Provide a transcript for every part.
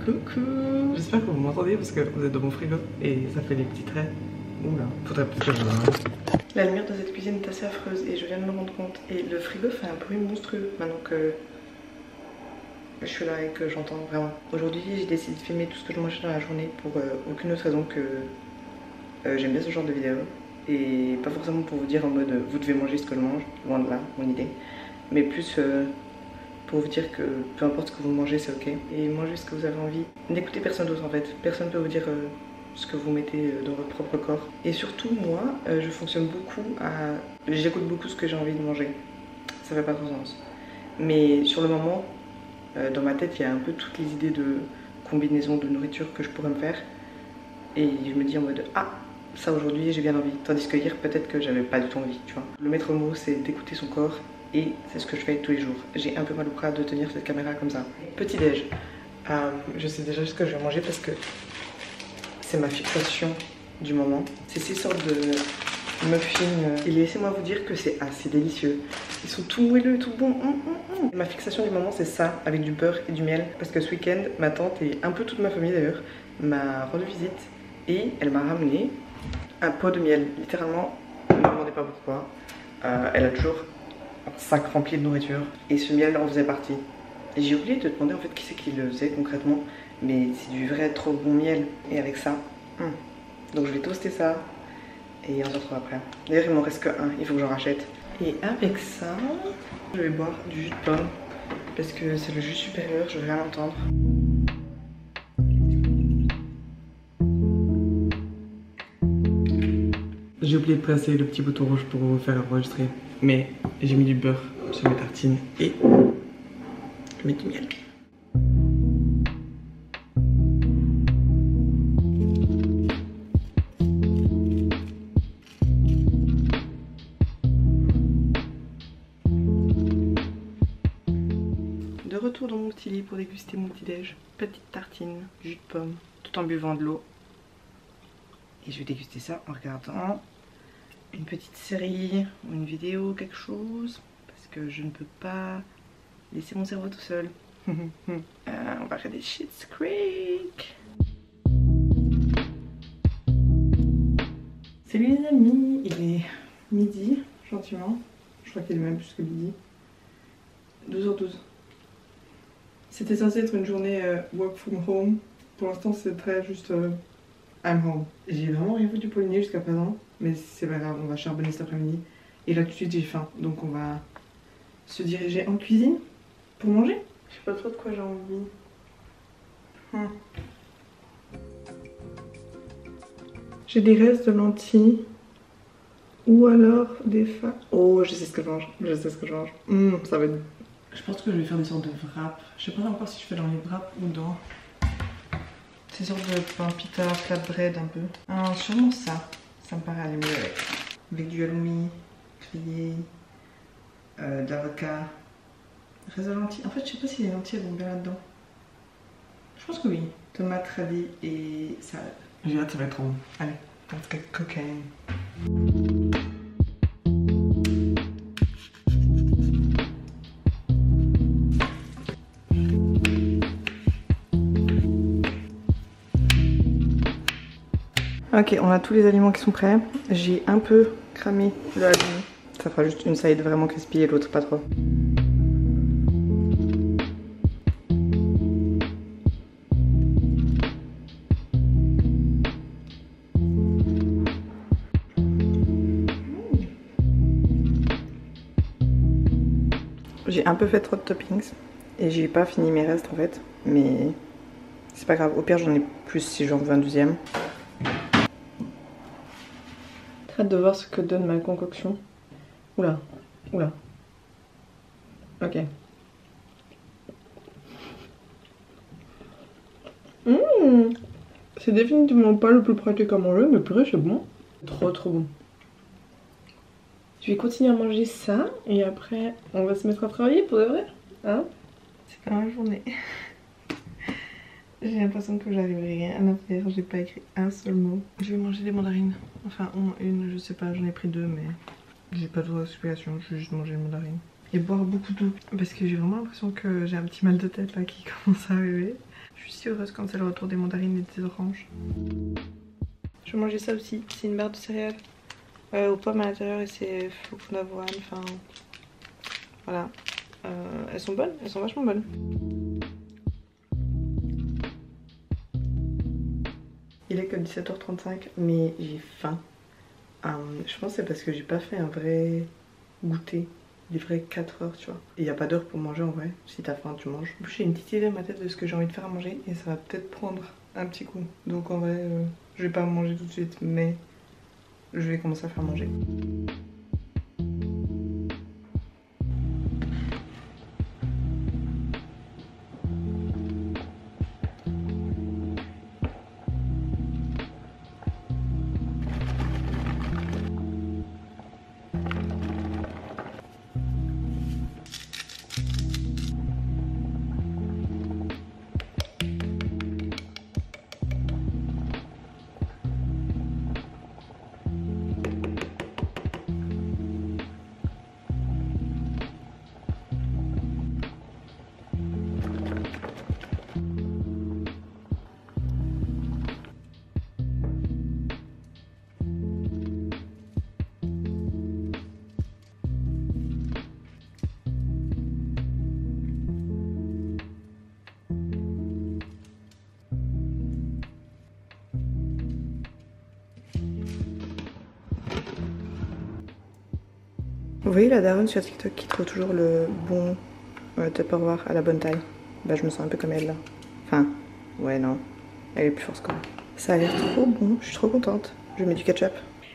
Coucou. J'espère que vous m'entendez parce que vous êtes dans mon frigo et ça fait des petits traits. Oula, faudrait peut-être que je l'arrête. La lumière de cette cuisine est assez affreuse et je viens de me rendre compte. Et le frigo fait un bruit monstrueux maintenant que je suis là et que j'entends vraiment. Aujourd'hui, j'ai décidé de filmer tout ce que je mangeais dans la journée pour aucune autre raison que j'aime bien ce genre de vidéo. Et pas forcément pour vous dire en mode vous devez manger ce que je mange, loin de là, mon idée. Mais plus pour vous dire que peu importe ce que vous mangez, c'est ok. Et mangez ce que vous avez envie. N'écoutez personne d'autre en fait. Personne ne peut vous dire ce que vous mettez dans votre propre corps. Et surtout, moi, je fonctionne beaucoup à... J'écoute beaucoup ce que j'ai envie de manger. Ça fait pas trop sens. Mais sur le moment, dans ma tête, il y a un peu toutes les idées de combinaisons de nourriture que je pourrais me faire. Et je me dis en mode, ah, ça aujourd'hui, j'ai bien envie. Tandis que hier, peut-être que j'avais pas du tout envie, tu vois. Le maître mot, c'est d'écouter son corps. Et c'est ce que je fais tous les jours. J'ai un peu mal au bras de tenir cette caméra comme ça. Petit déj. Je sais déjà ce que je vais manger parce que c'est ma fixation du moment. C'est ces sortes de muffins. Et laissez-moi vous dire que c'est assez délicieux. Ils sont tout moelleux, tout bons. Ma fixation du moment, c'est ça, avec du beurre et du miel. Parce que ce week-end, ma tante et un peu toute ma famille d'ailleurs m'a rendu visite. Et elle m'a ramené un pot de miel. Littéralement, ne me demandez pas pourquoi. Elle a toujours un sac rempli de nourriture et ce miel en faisait partie. Et j'ai oublié de demander en fait qui c'est qui le faisait concrètement, mais c'est du vrai trop bon miel. Et avec ça, donc je vais toaster ça et on se retrouve après. D'ailleurs il m'en reste que un, il faut que j'en rachète. Et avec ça, je vais boire du jus de pomme parce que c'est le jus supérieur, je veux rien entendre. J'ai oublié de presser le petit bouton rouge pour vous faire enregistrer, mais j'ai mis du beurre sur mes tartines et j'ai mis du miel. De retour dans mon petit lit pour déguster mon petit déj. Petite tartine, jus de pomme, tout en buvant de l'eau. Et je vais déguster ça en regardant une petite série ou une vidéo, quelque chose, parce que je ne peux pas laisser mon cerveau tout seul. On va regarder Schitt's Creek. Salut les amis, il est midi, gentiment. Je crois qu'il est même plus que midi. 12h12. C'était censé être une journée work from home. Pour l'instant c'est très juste I'm home. J'ai vraiment rien foutu pour jusqu'à présent. Mais c'est pas grave, on va charbonner cet après-midi. Et là tout de suite j'ai faim. Donc on va se diriger en cuisine pour manger. Je sais pas trop de quoi j'ai envie. J'ai des restes de lentilles. Ou alors des fa... Oh, je sais ce que je mange. Je sais ce que je mange. Ça va être... Je pense que je vais faire une sorte de wrap. Je sais pas encore si je fais dans les wraps ou dans... Ces sortes de pain pita, flatbread un peu. Sûrement ça. Ça me paraît aller mieux avec du halloumi, grillé, d'avocat, reste de lentilles. En fait, je sais pas si les lentilles vont bien là-dedans. Je pense que oui. Tomate, radis et salade. J'ai hâte, ça va être trop bon. Allez, let's get cooking. Ok, on a tous les aliments qui sont prêts. J'ai un peu cramé le halloumi. Ça fera juste une side vraiment crispy et l'autre pas trop. J'ai un peu fait trop de toppings et j'ai pas fini mes restes en fait. Mais c'est pas grave, au pire j'en ai plus si j'en veux un deuxième. Hâte de voir ce que donne ma concoction. Oula, oula. Ok. C'est définitivement pas le plus pratique à manger, mais purée c'est bon. Trop bon. Je vais continuer à manger ça et après on va se mettre à travailler pour de vrai. Hein? C'est pas ma journée. J'ai l'impression que j'arriverai rien à faire, j'ai pas écrit un seul mot. Je vais manger des mandarines. Enfin, une, je sais pas, j'en ai pris deux, mais j'ai pas d'autre explication, je vais juste manger une mandarine. Et boire beaucoup d'eau, parce que j'ai vraiment l'impression que j'ai un petit mal de tête là qui commence à arriver. Je suis si heureuse quand c'est le retour des mandarines et des oranges. Je vais manger ça aussi, c'est une barre de céréales aux pommes à l'intérieur et c'est flocons d'avoine, enfin voilà. Elles sont bonnes, elles sont vachement bonnes. Il est que 17h35 mais j'ai faim. Je pense que c'est parce que j'ai pas fait un vrai goûter, des vrais 4 heures tu vois. Et il n'y a pas d'heure pour manger en vrai, si t'as faim tu manges. J'ai une petite idée dans ma tête de ce que j'ai envie de faire à manger et ça va peut-être prendre un petit coup. Donc en vrai, je vais pas manger tout de suite mais je vais commencer à faire manger. Vous voyez la daronne sur TikTok qui trouve toujours le bon Tupperware à la bonne taille. Bah je me sens un peu comme elle là. Enfin, ouais non, elle est plus forte quand même. Ça a l'air trop bon, je suis trop contente. Je mets du ketchup.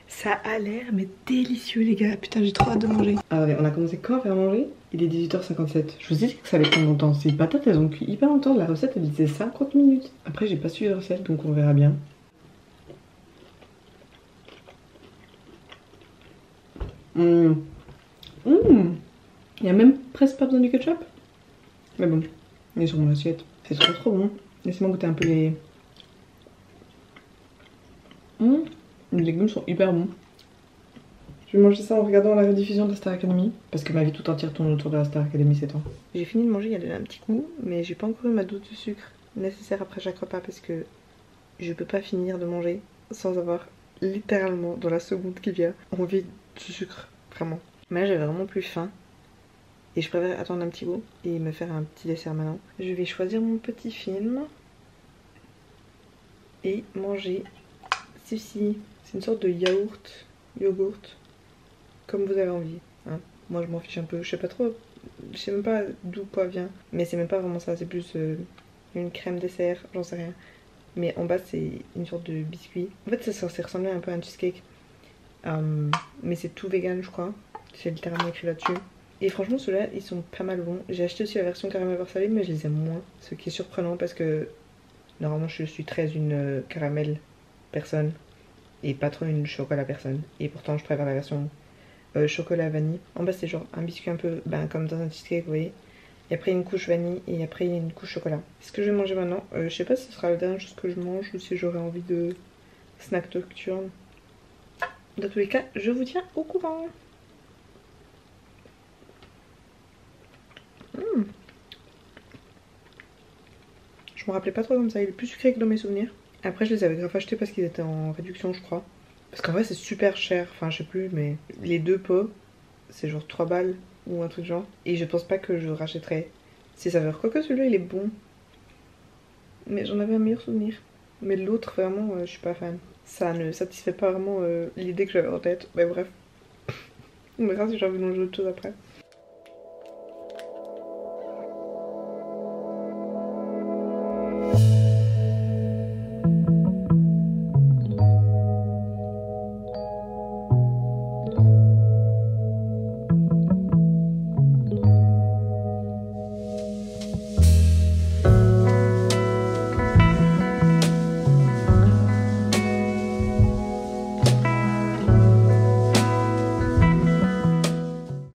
Ça a l'air mais délicieux les gars, putain j'ai trop hâte de manger. Ah ouais, on a commencé quand à faire manger? Il est 18h57. Je vous dis que ça allait prendre longtemps. Ces patates elles ont cuit hyper longtemps, la recette elle disait 50 minutes. Après j'ai pas suivi la recette donc on verra bien. Il y a même presque pas besoin du ketchup. Mais bon, il est sur mon assiette. C'est trop bon. Laissez-moi goûter un peu les... Les légumes sont hyper bons. Je vais manger ça en regardant la rediffusion de la Star Academy. Parce que ma vie tout entière tourne autour de la Star Academy ces temps. J'ai fini de manger, il y a déjà un petit coup. Mais j'ai pas encore eu ma dose de sucre nécessaire après chaque repas. Parce que je peux pas finir de manger sans avoir littéralement dans la seconde qui vient envie de sucre. Vraiment. Mais là j'ai vraiment plus faim. Et je préfère attendre un petit bout et me faire un petit dessert maintenant. Je vais choisir mon petit film et manger ceci. C'est une sorte de yogourt, comme vous avez envie. Hein. Moi je m'en fiche un peu, je sais pas trop, je sais même pas d'où quoi vient. Mais c'est même pas vraiment ça, c'est plus une crème dessert, j'en sais rien. Mais en bas c'est une sorte de biscuit. En fait c'est censé ressembler un peu à un cheesecake. Mais c'est tout vegan je crois, c'est littéralement écrit là-dessus. Et franchement ceux-là ils sont pas mal bons. J'ai acheté aussi la version caramel beurre salé mais je les aime moins. Ce qui est surprenant parce que normalement je suis très une caramel personne. Et pas trop une chocolat personne. Et pourtant je préfère la version chocolat vanille. En bas c'est genre un biscuit un peu comme dans un cheesecake vous voyez. Et après une couche vanille et après une couche chocolat. Ce que je vais manger maintenant, je sais pas si ce sera la dernière chose que je mange ou si j'aurai envie de snack nocturne. Dans tous les cas je vous tiens au courant. Je me rappelais pas trop comme ça, il est plus sucré que dans mes souvenirs. Après je les avais grave achetés parce qu'ils étaient en réduction je crois. Parce qu'en vrai c'est super cher, enfin je sais plus mais les deux pots c'est genre 3 balles ou un truc genre. Et je pense pas que je rachèterai ces saveurs. Quoique celui-là il est bon. Mais j'en avais un meilleur souvenir. Mais l'autre vraiment je suis pas fan. Ça ne satisfait pas vraiment l'idée que j'avais en tête. Mais bref. On verra si j'ai envie de manger autre chose après.